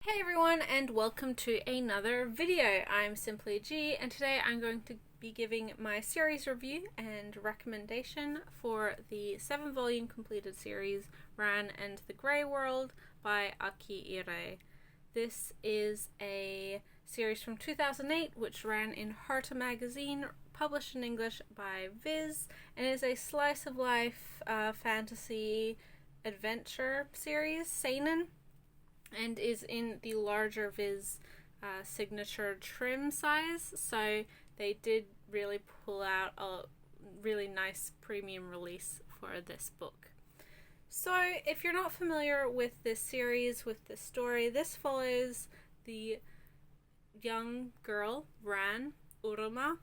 Hey everyone, and welcome to another video. I'm Simply G, and today I'm going to be giving my series review and recommendation for the 7-volume completed series Ran and the Grey World by Aki Ire. This is a series from 2008 which ran in Harta magazine, published in English by Viz, and is a slice of life fantasy adventure series, seinen, and is in the larger Viz signature trim size, so they did really pull out a really nice premium release for this book. So if you're not familiar with this series, with this story, this follows the young girl, Ran Uruma,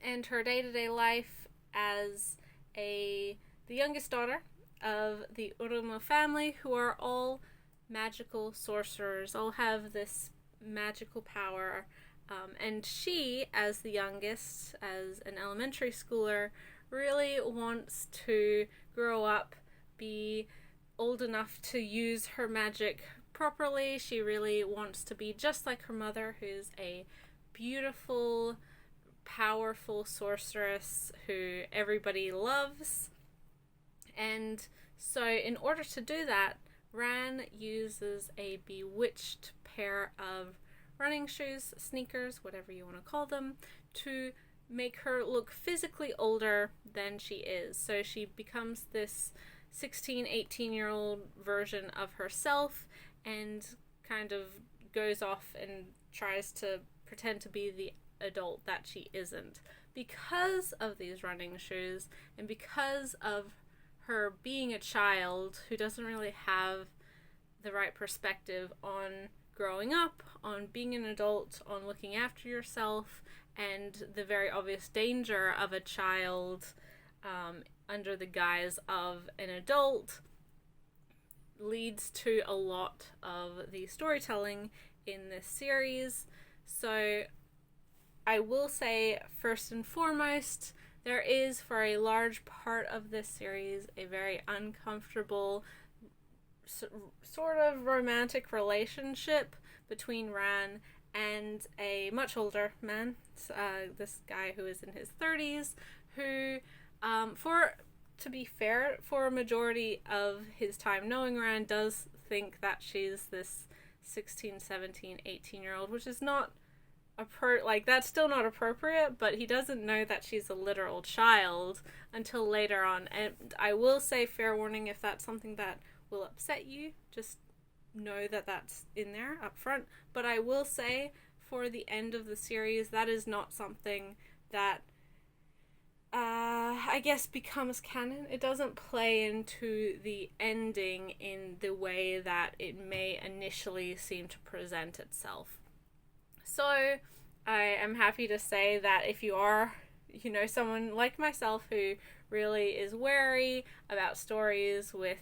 and her day-to-day life as the youngest daughter of the Uruma family, who are all magical sorcerers, all have this magical power, and she, as the youngest, as an elementary schooler, really wants to grow up, be old enough to use her magic properly. She really wants to be just like her mother, who's a beautiful, powerful sorceress who everybody loves. And so in order to do that, Ran uses a bewitched pair of running shoes, sneakers, whatever you want to call them, to make her look physically older than she is. So she becomes this 16, 18-year-old version of herself and kind of goes off and tries to pretend to be the adult that she isn't. Because of these running shoes and because of her being a child who doesn't really have the right perspective on growing up, on being an adult, on looking after yourself, and the very obvious danger of a child under the guise of an adult, leads to a lot of the storytelling in this series. So I will say, first and foremost, there is, for a large part of this series, a very uncomfortable sort of romantic relationship between Ran and a much older man, this guy who is in his 30s, who, to be fair, for a majority of his time knowing Ran, does think that she's this 16, 17, 18-year-old, which is not that's still not appropriate, but he doesn't know that she's a literal child until later on. And I will say, fair warning, if that's something that will upset you, just know that that's in there up front. But I will say, for the end of the series, that is not something that I guess becomes canon. It doesn't play into the ending in the way that it may initially seem to present itself. So I am happy to say that if you are, someone like myself who really is wary about stories with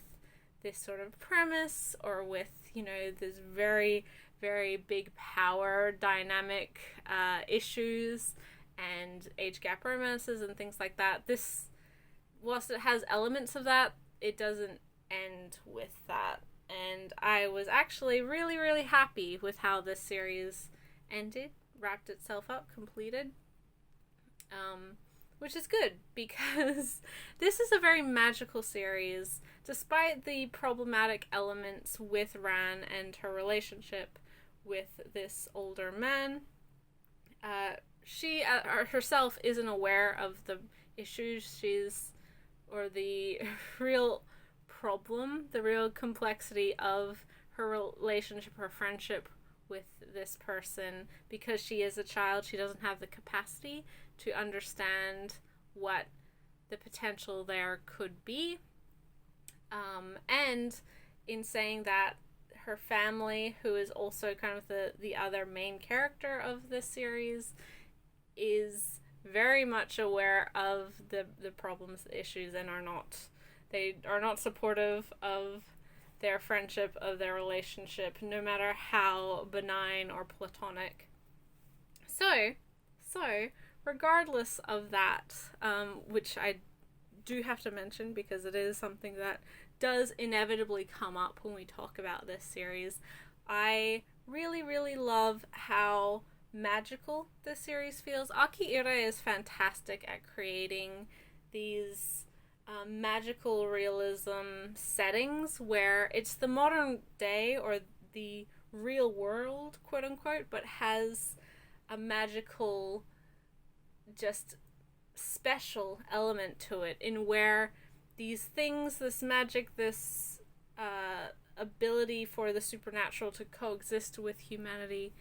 this sort of premise, or with, this very, very big power dynamic issues and age gap romances and things like that, this, whilst it has elements of that, it doesn't end with that. And I was actually really, really happy with how this series ended, wrapped itself up, completed, which is good, because this is a very magical series. Despite the problematic elements with Ran and her relationship with this older man, she herself isn't aware of the issues or the real problem, the real complexity of her relationship, her friendship with this person. Because she is a child, she doesn't have the capacity to understand what the potential there could be. And in saying that, her family, who is also kind of the other main character of this series, is very much aware of the problems, the issues, and they are not supportive of their friendship, of their relationship, no matter how benign or platonic. So regardless of that, which I do have to mention because it is something that does inevitably come up when we talk about this series, I really love how magical this series feels. Akira is fantastic at creating these magical realism settings where it's the modern day or the real world, quote unquote, but has a magical, just special element to it, in where these things, this magic, this ability for the supernatural to coexist with humanity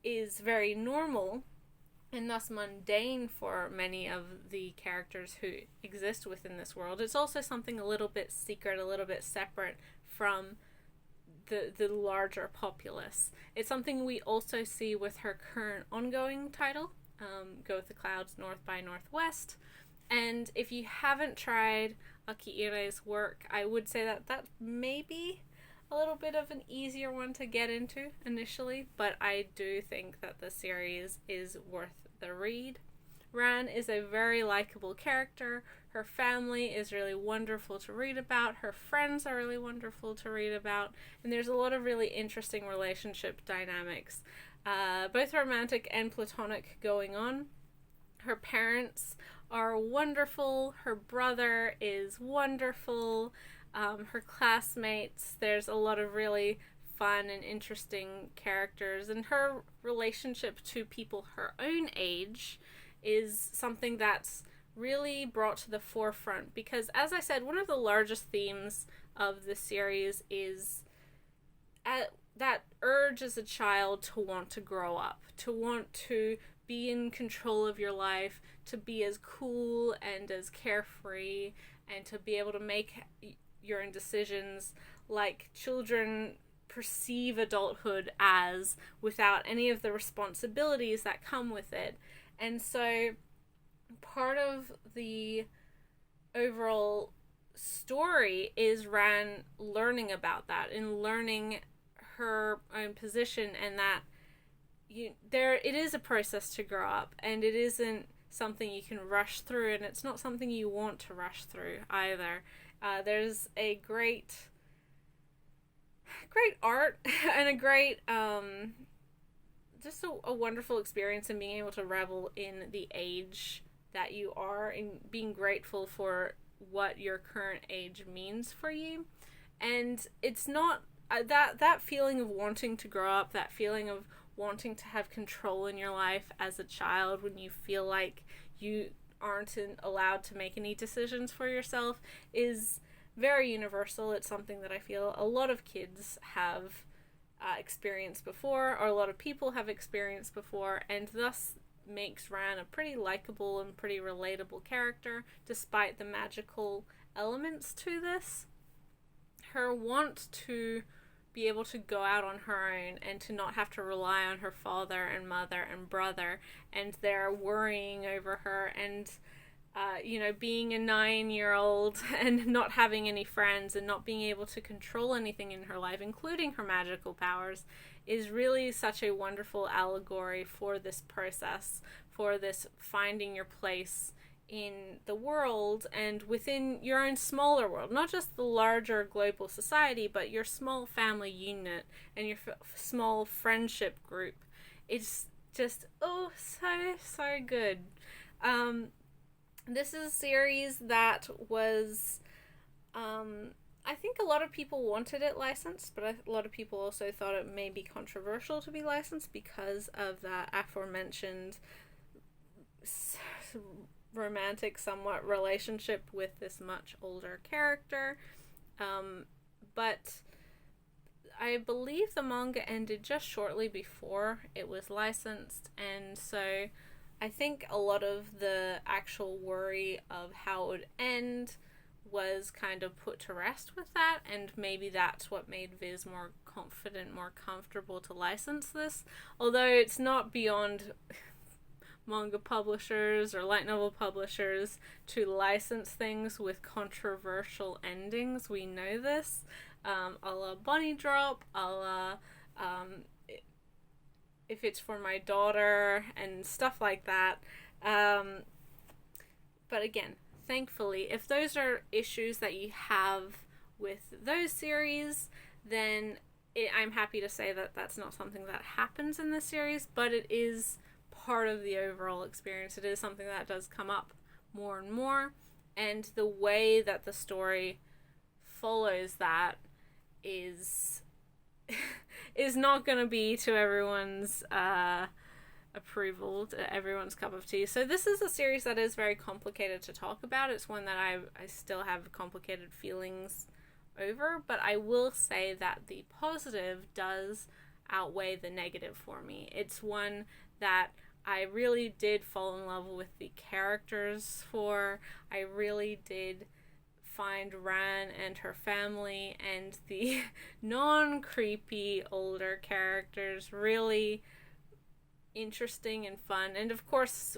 is very normal and thus mundane for many of the characters who exist within this world. It's also something a little bit secret, a little bit separate from the larger populace. It's something we also see with her current ongoing title, Go With the Clouds North by Northwest. And if you haven't tried Akira's work, I would say that may be a little bit of an easier one to get into initially, but I do think that the series is worth the read. Ran is a very likable character. Her family is really wonderful to read about. Her friends are really wonderful to read about. And there's a lot of really interesting relationship dynamics, both romantic and platonic, going on. Her parents are wonderful. Her brother is wonderful. Her classmates, there's a lot of really fun and interesting characters. And her relationship to people her own age is something that's really brought to the forefront, because, as I said, one of the largest themes of the series is that urge as a child to want to grow up, to want to be in control of your life, to be as cool and as carefree, and to be able to make your own decisions like children perceive adulthood as, without any of the responsibilities that come with it. And so part of the overall story is Ran learning about that and learning her own position, and that it is a process to grow up, and it isn't something you can rush through, and it's not something you want to rush through either. There's a great art and a great just a wonderful experience in being able to revel in the age that you are and being grateful for what your current age means for you. And it's not that feeling of wanting to grow up, that feeling of wanting to have control in your life as a child when you feel like you aren't allowed to make any decisions for yourself, is very universal. It's something that I feel a lot of kids have experienced before, or a lot of people have experienced before, and thus makes Ran a pretty likable and pretty relatable character, despite the magical elements to this. Her want to be able to go out on her own and to not have to rely on her father and mother and brother and their worrying over her, and being a 9-year-old and not having any friends and not being able to control anything in her life, including her magical powers, is really such a wonderful allegory for this process, for this finding your place in the world and within your own smaller world, not just the larger global society, but your small family unit and your small friendship group. It's just, so good. This is a series that was, I think a lot of people wanted it licensed, but a lot of people also thought it may be controversial to be licensed because of that aforementioned romantic somewhat relationship with this much older character. But I believe the manga ended just shortly before it was licensed, and so I think a lot of the actual worry of how it would end was kind of put to rest with that, and maybe that's what made Viz more confident, more comfortable to license this. Although it's not beyond manga publishers or light novel publishers to license things with controversial endings. We know this. A la Bunny Drop, a la If It's For My Daughter, and stuff like that. But again, thankfully, if those are issues that you have with those series, then I'm happy to say that that's not something that happens in this series, but it is part of the overall experience. It is something that does come up more and more, and the way that the story follows that is is not going to be to everyone's approval, to everyone's cup of tea. So this is a series that is very complicated to talk about. It's one that I still have complicated feelings over, but I will say that the positive does outweigh the negative for me. It's one that I really did fall in love with the characters for. I really did find Ran and her family and the non-creepy older characters really interesting and fun. And of course,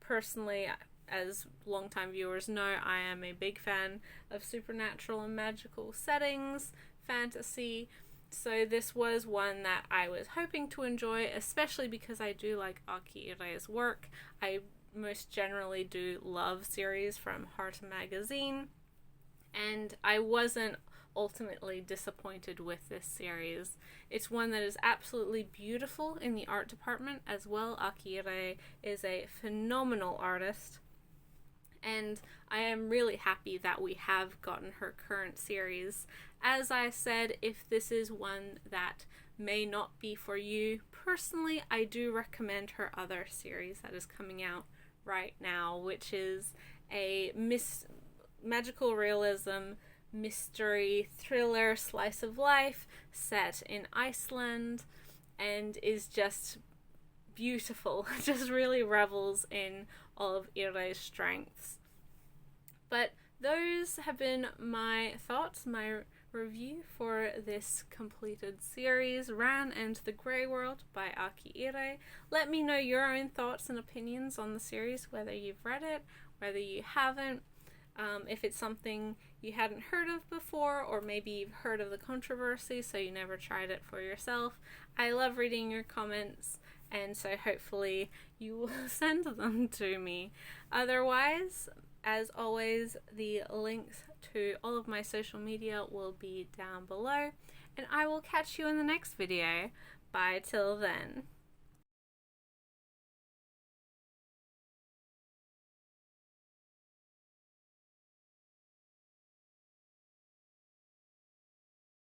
personally, as longtime viewers know, I am a big fan of supernatural and magical settings, fantasy. So this was one that I was hoping to enjoy, especially because I do like Aki Irei's work. I most generally do love series from Heart Magazine, and I wasn't ultimately disappointed with this series. It's one that is absolutely beautiful in the art department as well. Aki Irei is a phenomenal artist, and I am really happy that we have gotten her current series. As I said, if this is one that may not be for you, personally, I do recommend her other series that is coming out right now, which is a magical realism mystery thriller slice of life set in Iceland, and is just beautiful. Just really revels in all of Irei's strengths. But those have been my thoughts, my review for this completed series, Ran and the Grey World by Aki Irei. Let me know your own thoughts and opinions on the series, whether you've read it, whether you haven't, if it's something you hadn't heard of before, or maybe you've heard of the controversy so you never tried it for yourself. I love reading your comments, and so hopefully you will send them to me. Otherwise, as always, the links to all of my social media will be down below, and I will catch you in the next video. Bye till then.